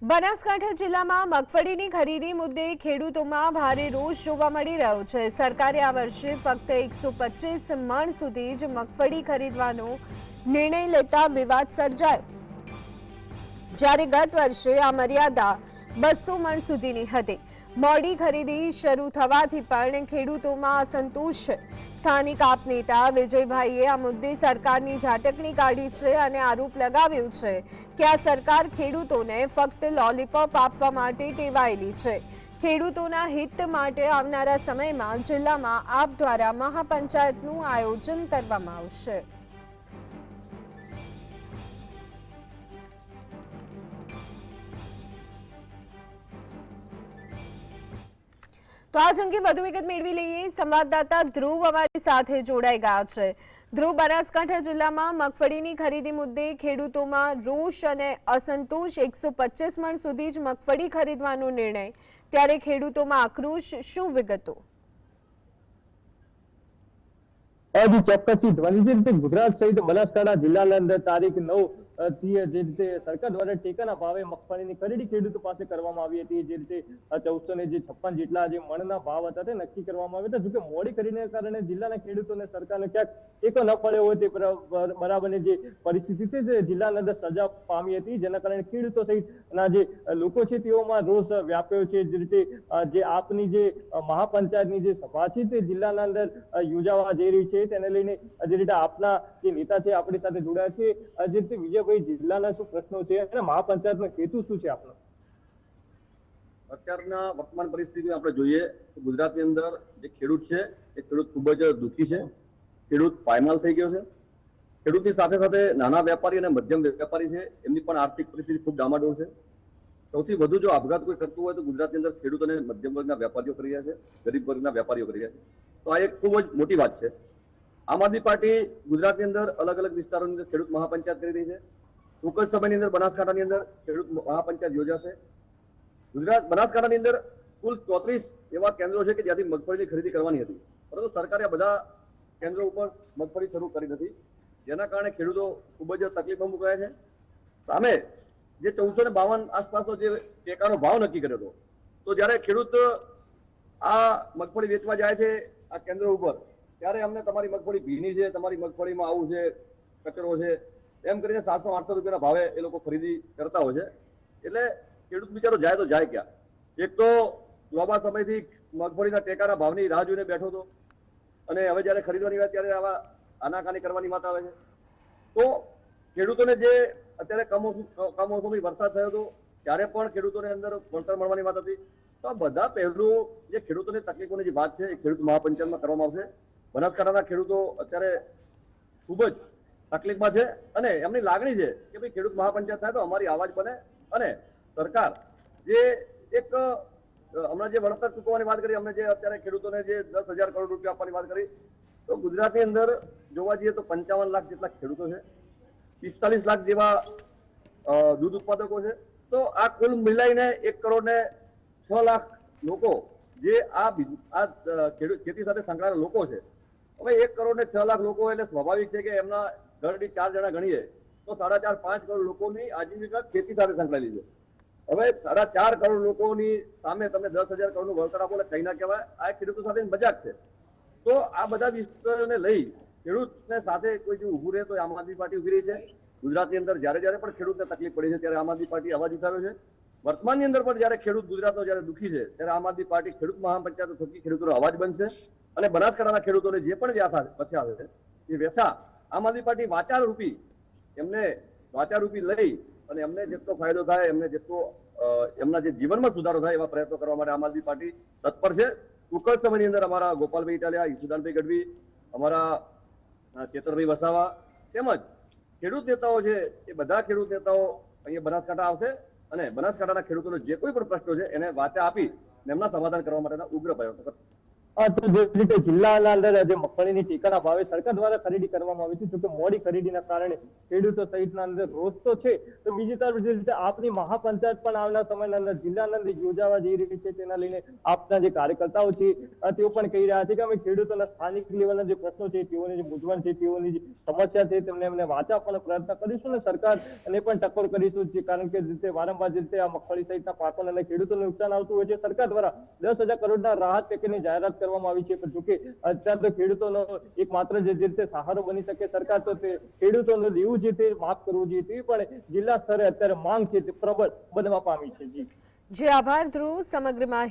બનાસકાંઠા જિલ્લામાં મગફળીની ખરીદી મુદ્દે ખેડૂતોમાં ભારે રોષ જોવા મળી રહ્યો છે। સરકારે આ વર્ષે ફક્ત 125 મણ સુધી જ મગફળી ખરીદવાનો નિર્ણય લેતા વિવાદ સર્જાયો, જ્યારે ગત વર્ષે આ મર્યાદા 200 મણ સુધીની હતી। મોડી ખરીદી શરૂ થવાથી પણ ખેડૂતોમાં અસંતોષ છે। સ્થાનિક આપ નેતા વિજયભાઈએ આ મુદ્દે સરકારની ઝાટકણી કાઢી છે અને આરોપ લગાવ્યો છે કે આ સરકાર ખેડૂતોને ફક્ત લોલીપોપ આપવા માટે ટેવાયેલી છે। ખેડૂતોના હિત માટે આવનારા સમયમાં જિલ્લામાં આપ દ્વારા મહાપંચાયતનું આયોજન કરવામાં આવશે। તો આ અંગે વધુ વિગત મેળવી લઈએ। સંવાદદાતા ધ્રુવ અમારી સાથે જોડાઈ ગયા છે। ધ્રુવ, બનાસકાંઠા જિલ્લામાં મગફળીની ખરીદી મુદ્દે ખેડૂતોમાં રોષ અને અસંતોષ, 125 મણ સુધી જ મગફળી ખરીદવાનો નિર્ણય, ત્યારે ખેડૂતોમાં આક્રોશ, શું વિગતો? ચોક્કસથી ધ્વનિ ગુજરાત સહિત બનાસકાંઠા જિલ્લાના અંદર તારીખ 9 જે રીતે સરકાર દ્વારા ટેકાના ભાવે મગફળીની ખરીદી ખેડૂતો પાસે કરવામાં આવી હતી। જે રીતે 1456 જેટલા જે મણના ભાવ હતા તે નક્કી કરવામાં આવ્યા હતા। જોકે મોડી ખરીદીને કારણે જિલ્લાના ખેડૂતોને સરકારને ક્યાંક ટેકો ન પડ્યો હોય તે બરાબરની જે પરિસ્થિતિ છે જે જિલ્લાના અંદર સર્જા પામી હતી, જેના કારણે ખેડૂતો સહિતના જે લોકો છે તેઓમાં રોષ વ્યાપ્યો છે। જે રીતે જે આપની જે મહાપંચાયતની જે સભા છે તે જિલ્લાના અંદર યોજાવા જઈ રહી છે, તેને લઈને જે રીતે આપના જે નેતા છે આપણી સાથે જોડાયા છે, જે રીતે વિજયભાઈ, જિલ્લાના શું પ્રશ્નો છે અને મહાપંચાયતનો હેતુ શું છે આપનો? અત્યારના વર્તમાન પરિસ્થિતિમાં આપણે જોઈએ તો ગુજરાતની અંદર જે ખેડૂત છે એ ખેડૂત ખૂબ જ દુઃખી છે। ખેડૂત પાયમાલ થઈ ગયો છે। ખેડૂતની સાથે સાથે નાના વેપારી અને મધ્યમ વેપારી છે, એમની પણ આર્થિક પરિસ્થિતિ ખૂબ ડામાડોળ છે। સૌથી વધુ જો આપઘાત કોઈ કરતું હોય તો ગુજરાતની અંદર ખેડૂત અને મધ્યમ વર્ગના વેપારીઓ કરી રહ્યા છે, ગરીબ વર્ગના વેપારીઓ કરી રહ્યા છે। તો આ એક ખૂબ જ મોટી વાત છે। આમ આદમી પાર્ટી ગુજરાતની અંદર અલગ અલગ વિસ્તારોની અંદર ખેડૂત મહાપંચાયત કરી રહી છે। ટૂંક જ સમયની અંદર બનાસકાંઠાની અંદર ખેડૂત મહાપંચાયત યોજાશે। બનાસકાંઠાની અંદર કુલ 34 એવા કેન્દ્રો છે કે જ્યાંથી મગફળીની ખરીદી કરવાની હતી, પરંતુ સરકારે બધા કેન્દ્રો ઉપર મગફળી શરૂ કરી નથી, જેના કારણે ખેડૂતો ખૂબ જ તકલીફમાં મુકાયા છે। સામે જે 1452 આસપાસનો જે ટેકાનો ભાવ નક્કી કર્યો હતો, તો જ્યારે ખેડૂત આ મગફળી વેચવા જાય છે આ કેન્દ્રો ઉપર, ત્યારે અમને તમારી મગફળી ભીની છે, તમારી મગફળીમાં આવું છે, કચરો છે, એમ કરીને 700-800 રૂપિયાના ભાવે એ લોકો ખરીદી કરતા હોય છે। એટલે ખેડૂત બિચારો જાય તો જાય ક્યાં? એક તો લાંબા સમયથી મગફળીના ટેકાના ભાવની રાહ જોઈને બેઠો હતો, અને હવે જયારે ખરીદવાની વાત ત્યારે આવા આનાકાની કરવાની વાત આવે છે। તો ખેડૂતોને જે અત્યારે કમોસમી વરસાદ થયો હતો ત્યારે પણ ખેડૂતોને અંદર વળતર મળવાની વાત હતી। તો આ બધા પહેલું જે ખેડૂતોની તકલીફોની જે વાત છે એ ખેડૂત મહાપંચાયતમાં કરવામાં આવશે। બનાસકાંઠાના ખેડૂતો અત્યારે ખૂબ જ તકલીફમાં છે અને એમની લાગણી છે કે ભાઈ ખેડૂત મહાપંચાયત થાય તો અમારી અવાજ બને, અને સરકાર જે એક હમણાં જે વળતર ચૂકવવાની વાત કરી, અમને જે અત્યારે ખેડૂતોને જે 10,000 કરોડ રૂપિયા આપવાની વાત કરી, તો ગુજરાતની અંદર જોવા જઈએ તો 55 લાખ જેટલા ખેડૂતો છે, 45 લાખ જેવા દૂધ ઉત્પાદકો છે। તો આ કુલ મિલાઈને 1,06 લાખ લોકો જે આ ખેતી સાથે સંકળાયેલા લોકો છે। હવે 1,06 લાખ લોકો એટલે સ્વાભાવિક છે કે એમના ઘરની 4 જણા ગણીએ તો 4.5-5 કરોડ લોકોની આજીવિકા ખેતી સાથે સંકળાયેલી છે। હવે 4.5 કરોડ લોકોની સામે તમે 10,000 કરોડનું વળતર આપો એટલે કઈ ના કહેવાય, આ ખેડૂતો સાથે મજાક છે। તો આ બધા વિસ્તારોને લઈ ખેડૂતને સાથે કોઈ જો ઉભું રહે તો આમ આદમી પાર્ટી ઉભી રહી છે। ગુજરાતની અંદર જ્યારે પણ ખેડૂતને તકલીફ પડી છે ત્યારે આમ આદમી પાર્ટી અવાજ ઉઠાવ્યો છે। વર્તમાનની અંદર પણ જ્યારે ખેડૂત ગુજરાતનો જ્યારે દુઃખી છે ત્યારે આમ આદમી પાર્ટી ખેડૂત મહાપંચાયત થકી ખેડૂતોનો અવાજ બનશે, અને બનાસકાંઠાના ખેડૂતોને જે પણ વ્યથા પછાવે છે એ વ્યથા આમ આદમી પાર્ટી વાચારૂપી લઈ અને એમને જેટલો ફાયદો થાય, એમને જેટલો એમના જે જીવનમાં સુધારો થાય એવા પ્રયત્નો કરવા માટે આમ આદમી પાર્ટી તત્પર છે। ટૂંક જ સમયની અંદર અમારા ગોપાલભાઈ ઇટાલિયા, ઈસુદાનભાઈ ગઢવી, અમારા ચેતરભાઈ વસાવા તેમજ ખેડૂત નેતાઓ છે એ બધા ખેડૂત નેતાઓ અહીંયા બનાસકાંઠા આવશે, અને બનાસકાંઠાના ખેડૂતોનો જે કોઈ પણ પ્રશ્નો છે એને વાચા આપી એમના સમાધાન કરવા માટેના ઉગ્ર પ્રયત્નો કરશે। તો જે રીતે જિલ્લાના અંદર જે મગફળીની ટેકાના ભાવે સરકાર દ્વારા ખરીદી કરવામાં આવી છે, જોકે મોડી ખરીદીના કારણે ખેડૂતો સહિતના અંદર રોષ તો છે, તો બીજી તરફ જે રીતે આપની મહાપંચાયત પણ આવનાર સમયના અંદર જિલ્લાના અંદર યોજાવા જઈ રહી છે, તેના લઈને આપના જે કાર્યકર્તાઓ છે તેઓ પણ કહી રહ્યા છે કે અમે ખેડૂતોના સ્થાનિક લેવલના જે પ્રશ્નો છે, તેઓની જે મૂંઝવણ છે, તેઓની જે સમસ્યા છે, તેમને અમને વાચા આપવાનો પ્રયત્ન કરીશું અને સરકારને પણ ટકોર કરીશું, કારણ કે જે રીતે વારંવાર જે રીતે આ મગફળી સહિતના પાકોને અને ખેડૂતોને નુકસાન આવતું હોય છે, સરકાર દ્વારા 10,000 કરોડના રાહત પેકેજની જાહેરાત કરવામાં આવી છે, પણ જોકે અત્યારે તો ખેડૂતોનો એકમાત્ર જે રીતે સહારો બની શકે સરકાર, તો તે ખેડૂતોનું દેવું છે તે માફ કરવું જોઈએ, તેવી પણ જિલ્લા સ્તરે અત્યારે માંગ છે તે પ્રબળ બનવા પામી છે. જી આભાર ધ્રુવ સમગ્ર માહિતી